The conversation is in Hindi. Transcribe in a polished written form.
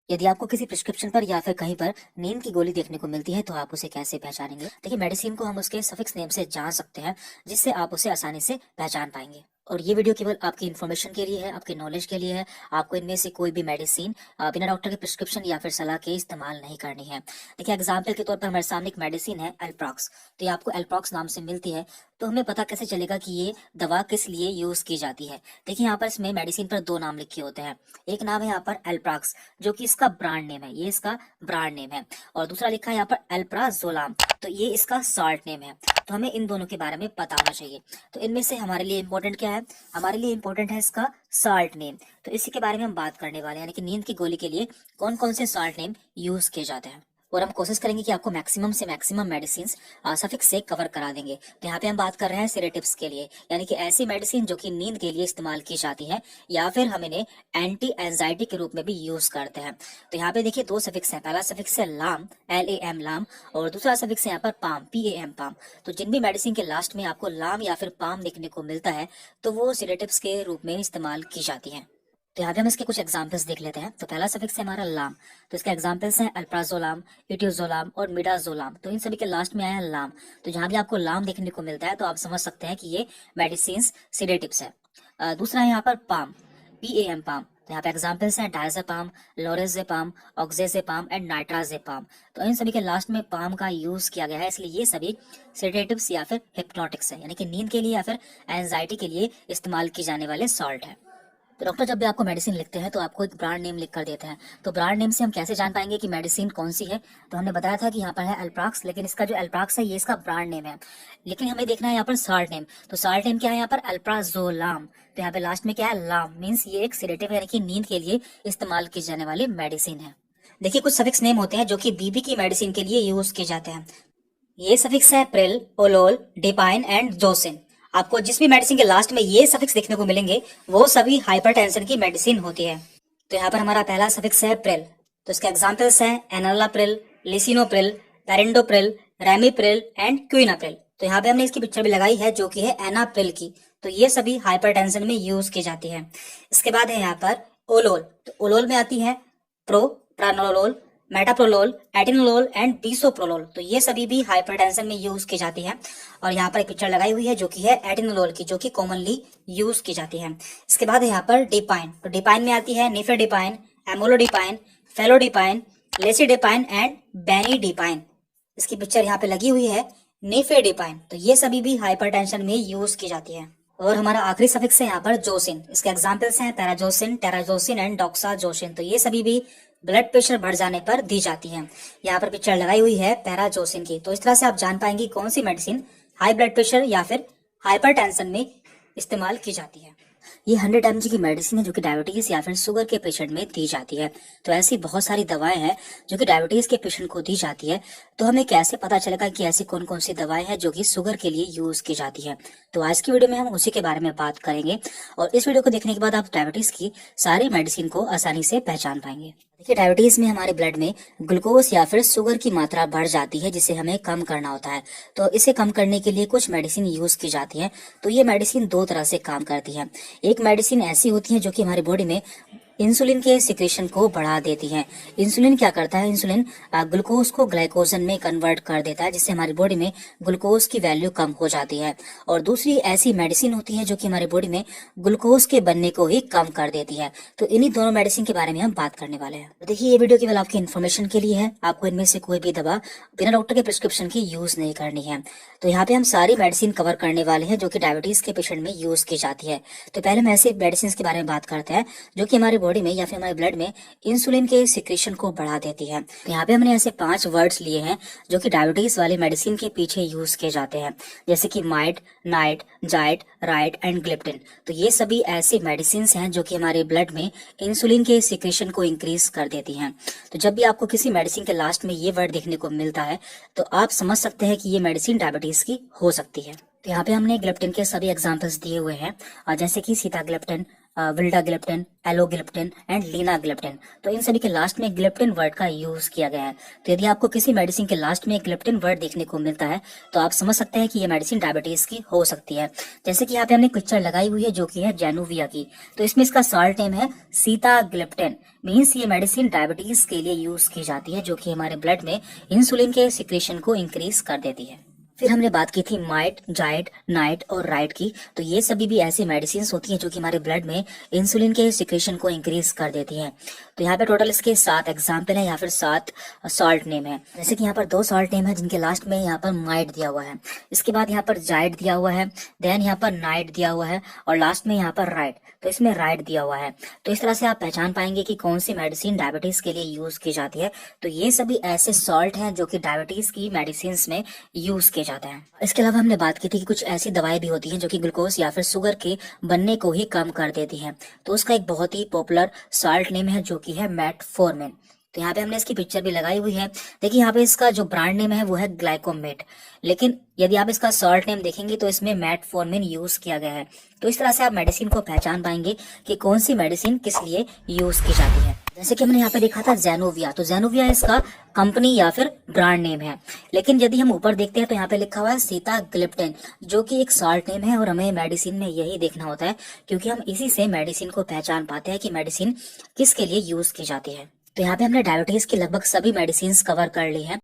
यदि आपको किसी प्रिस्क्रिप्शन पर या फिर कहीं पर नींद की गोली देखने को मिलती है तो आप उसे कैसे पहचानेंगे? देखिए, मेडिसिन को हम उसके सफिक्स नेम से जान सकते हैं, जिससे आप उसे आसानी से पहचान पाएंगे। और ये वीडियो केवल आपकी इन्फॉर्मेशन के लिए है, आपके नॉलेज के लिए है। आपको इनमें से कोई भी मेडिसिन बिना डॉक्टर के प्रिस्क्रिप्शन या फिर सलाह के इस्तेमाल नहीं करनी है। देखिए, एग्जाम्पल के तौर पर हमारे सामने एक मेडिसिन है एल्प्रॉक्स। तो ये आपको एल्प्रॉक्स नाम से मिलती है, तो हमें पता कैसे चलेगा कि ये दवा किस लिए यूज की जाती है? देखिए, यहाँ पर इसमें मेडिसिन पर दो नाम लिखे होते हैं। एक नाम है यहाँ पर एल्प्रॉक्स, जो कि इसका ब्रांड नेम है, ये इसका ब्रांड नेम है। और दूसरा लिखा है यहाँ पर एल्प्राजोलाम, तो ये इसका सॉल्ट नेम है। तो हमें इन दोनों के बारे में पता होना चाहिए। तो इनमें से हमारे लिए इंपॉर्टेंट क्या है? हमारे लिए इंपॉर्टेंट है इसका सॉल्ट नेम। तो इसी के बारे में हम बात करने वाले हैं, यानी कि नींद की गोली के लिए कौन कौन से सॉल्ट नेम यूज किए जाते हैं। और हम कोशिश करेंगे कि आपको मैक्सिमम से मैक्सिमम मेडिसिन सफिक्स से कवर करा देंगे। तो यहाँ पे हम बात कर रहे हैं सेडेटिव्स के लिए, यानी कि ऐसी मेडिसिन जो कि नींद के लिए इस्तेमाल की जाती है, या फिर हम इन्हें एंटी एंजाइटी के रूप में भी यूज करते हैं। तो यहाँ पे देखिए दो सफिक्स हैं। पहला सफिक्स है लाम, LAM लाम, और दूसरा सफिक्स है यहाँ पर पाम, PAM पाम। तो जिन भी मेडिसिन के लास्ट में आपको लाम या फिर पाम देखने को मिलता है, तो वो सेडेटिव्स के रूप में इस्तेमाल की जाती है। तो यहाँ पे हम इसके कुछ एग्जांपल्स देख लेते हैं। तो पहला सफिक्स है हमारा लाम, तो इसके एग्जांपल्स हैं अल्प्राजोलाम, इटियोजोलाम और मिडाजोलाम। तो इन सभी के लास्ट में आया है लाम। तो जहाँ भी आपको लाम देखने को मिलता है तो आप समझ सकते हैं कि ये मेडिसिन सिडेटिव्स है। दूसरा है यहाँ पर पाम, PAM पाम। तो यहाँ पे एग्जांपल्स हैं डायज़ेपाम, लोरेज़ेपाम, ऑक्सेज़ेपाम एंड नाइट्राज़ेपाम। तो इन सभी के लास्ट में पाम का यूज किया गया है, इसलिए ये सभी सेडेटिव्स या फिर हिप्नोटिक्स है, यानी कि नींद के लिए या फिर एंजाइटी के लिए इस्तेमाल की जाने वाले सॉल्ट है। तो डॉक्टर जब भी आपको मेडिसिन लिखते हैं तो आपको एक ब्रांड नेम लिख कर देते हैं। तो ब्रांड नेम से हम कैसे जान पाएंगे कि मेडिसिन कौन सी है? तो हमने बताया था कि यहाँ पर है एल्प्रॉक्स, लेकिन इसका जो एल्प्रॉक्स है ये इसका ब्रांड नेम है। लेकिन हमें देखना है यहाँ पर सॉल्ट नेम। तो सॉल्ट नेम क्या है यहाँ पर? अल्प्राजोलाम। तो यहाँ पे लास्ट में क्या है? लाम। मीन्स ये एक सेडेटिव यानी कि नींद के लिए इस्तेमाल की जाने वाली मेडिसिन है। देखिए, कुछ सफिक्स नेम होते हैं जो कि बीपी की मेडिसिन के लिए यूज किए जाते हैं। ये सफिक्स है प्रिल, ओलोल, डिपाइन एंड जोसिन। आपको जिस भी मेडिसिन के लास्ट में ये सफिक्स देखने को मिलेंगे वो सभी हाइपरटेंशन की मेडिसिन होती है। तो यहाँ पर हमारा पहला सफिक्स है प्रिल। तो इसके एग्जांपल्स हैं enalapril, lisinopril, perindopril, ramipril and quinapril. तो यहाँ पे हमने इसकी पिक्चर भी लगाई है जो कि है एनाप्रिल की। तो ये सभी हाइपरटेंशन में यूज की जाती है। इसके बाद है यहाँ पर ओलोल। तो ओलोल में आती है प्रोप्रानोलोल, मेटाप्रोलोल, एटिनोलोल एंड बिसोप्रोलोल। तो ये सभी भी हाइपरटेंशन में यूज की जाती है। और यहाँ पर एक पिक्चर लगाई हुई है जो कि है एटिनोलोल की, जो कि कॉमनली यूज की जाती है। इसके बाद है यहाँ पर डिपाइन। तो डिपाइन में आती है निफेडिपाइन, एमोलोडिपाइन, फेलोडिपाइन, लेसिडिपाइन एंड बेनिडिपाइन। इसकी पिक्चर यहाँ पे लगी हुई है निफेडिपाइन। तो ये सभी भी हाइपरटेंशन में यूज की जाती है। और हमारा आखिरी सफिक्स है यहाँ पर जोसिन। इसके एग्जांपल्स हैं पैराजोसिन, टेराजोसिन एंड डॉक्साजोसिन। तो ये सभी भी ब्लड प्रेशर बढ़ जाने पर दी जाती है। यहाँ पर पिक्चर लगाई हुई है पैराजोसिन की। तो इस तरह से आप जान पाएंगे कौन सी मेडिसिन हाई ब्लड प्रेशर या फिर हाइपरटेंशन में इस्तेमाल की जाती है। ये 100 mg की मेडिसिन है जो कि डायबिटीज या फिर शुगर के पेशेंट में दी जाती है। तो ऐसी बहुत सारी दवाएं हैं जो कि डायबिटीज के पेशेंट को दी जाती है। तो हमें कैसे पता चलेगा कि ऐसी कौन कौन सी दवाएं हैं जो कि शुगर के लिए यूज की जाती है? तो आज की वीडियो में हम उसी के बारे में बात करेंगे। और इस वीडियो को देखने के बाद आप डायबिटीज की सारी मेडिसिन को आसानी से पहचान पाएंगे। देखिए, डायबिटीज में हमारे ब्लड में ग्लूकोज या फिर शुगर की मात्रा बढ़ जाती है, जिसे हमें कम करना होता है। तो इसे कम करने के लिए कुछ मेडिसिन यूज की जाती है। तो ये मेडिसिन दो तरह से काम करती है। एक मेडिसिन ऐसी होती है जो कि हमारी बॉडी में इंसुलिन के सिक्रेशन को बढ़ा देती है। इंसुलिन क्या करता है? इंसुलिन ग्लूकोज को ग्लाइकोजन में कन्वर्ट कर देता है, जिससे हमारी बॉडी में ग्लूकोज की वैल्यू कम हो जाती है। और दूसरी ऐसी मेडिसिन होती है जो कि हमारी बॉडी में ग्लूकोज के बनने को ही कम कर देती है। तो इन्हीं दोनों मेडिसिन के बारे में हम बात करने वाले हैं। देखिए, ये वीडियो केवल आपकी इन्फॉर्मेशन के लिए है। आपको इनमें से कोई भी दवा बिना डॉक्टर के प्रिस्क्रिप्शन की यूज नहीं करनी है। तो यहाँ पे हम सारी मेडिसिन कवर करने वाले हैं जो कि डायबिटीज के पेशेंट में यूज की जाती है। तो पहले हम ऐसे मेडिसिन के बारे में बात करते हैं जो कि हमारी बॉडी में या फिर हमारे ब्लड में इंसुलिन के सिक्रेशन को बढ़ा देती है। तो यहाँ पे हमने ऐसे 5 वर्ड्स लिए हैं जो कि डायबिटीज वाली मेडिसिन के पीछे यूज किए जाते हैं, जैसे कि माइट, नाइट, जाइट, राइट एंड ग्लिप्टिन। तो ये सभी ऐसी मेडिसिन हैं जो कि हमारे ब्लड में इंसुलिन के सिक्रेशन को इंक्रीज कर देती हैं। तो जब भी आपको किसी मेडिसिन के लास्ट में ये वर्ड देखने को मिलता है तो आप समझ सकते हैं कि ये मेडिसिन डायबिटीज की हो सकती है। तो यहाँ पे हमने ग्लिप्टिन के सभी एग्जांपल्स दिए हुए हैं, जैसे कि सीताग्लिप्टिन, विल्डागिलिप्टिन, एलोगिलिप्टिन एंड लीनागिलिप्टिन। तो इन सभी के लास्ट में गिलिप्टिन वर्ड का यूज किया गया है। तो यदि आपको किसी मेडिसिन के लास्ट में गिलिप्टिन वर्ड देखने को मिलता है तो आप समझ सकते हैं कि ये मेडिसिन डायबिटीज की हो सकती है। जैसे कि यहाँ पे हमने पिक्चर लगाई हुई है जो कि है जैनोविया की। तो इसमें इसका सॉल्ट नेम है सीतागिलिप्टिन। मीन्स ये मेडिसिन डायबिटीज के लिए यूज की जाती है, जो कि हमारे ब्लड में इंसुलिन के सिक्रेशन को इंक्रीज कर देती है। फिर हमने बात की थी माइट, जाइड, नाइट और राइट की। तो ये सभी भी ऐसी मेडिसिन होती हैं जो कि हमारे ब्लड में इंसुलिन के सिक्रेशन को इंक्रीज कर देती हैं। तो यहाँ पे टोटल इसके 7 एग्जाम्पल है या फिर 7 सॉल्ट नेम है। जैसे कि यहाँ पर 2 सॉल्ट नेम है जिनके लास्ट में यहाँ पर माइट दिया हुआ है, इसके बाद यहाँ पर जाइड दिया हुआ है, देन यहाँ पर नाइट दिया हुआ है और लास्ट में यहाँ पर राइट। तो इसमें राइट दिया हुआ है। तो इस तरह से आप पहचान पाएंगे कि कौन सी मेडिसिन डायबिटीज के लिए यूज की जाती है। तो ये सभी ऐसे सॉल्ट हैं जो कि डायबिटीज की मेडिसिन में यूज किए जाते हैं। इसके अलावा हमने बात की थी कि कुछ ऐसी दवाएं भी होती हैं जो कि ग्लूकोज या फिर शुगर के बनने को ही कम कर देती हैं। तो उसका एक बहुत ही पॉपुलर सॉल्ट नेम है जो कि है मेटफॉर्मिन। तो यहाँ पे हमने इसकी पिक्चर भी लगाई हुई है। देखिए यहाँ पे इसका जो ब्रांड नेम है वो है ग्लाइकोमेट, लेकिन यदि आप इसका सॉल्ट नेम देखेंगे तो इसमें मेटफॉर्मिन यूज किया गया है। तो इस तरह से आप मेडिसिन को पहचान पाएंगे कि कौन सी मेडिसिन किस लिए यूज की जाती है। जैसे कि हमने यहाँ पे देखा था जेनोविया, तो जेनोविया इसका कंपनी या फिर ब्रांड नेम है। लेकिन यदि हम ऊपर देखते हैं तो यहाँ पे लिखा हुआ है सीतागिलिप्टिन, जो कि एक सॉल्ट नेम है और हमें मेडिसिन में यही देखना होता है, क्योंकि हम इसी से मेडिसिन को पहचान पाते हैं कि मेडिसिन किसके लिए यूज की जाती है। तो यहाँ पे हमने डायबिटीज की लगभग सभी मेडिसिन कवर कर ली है।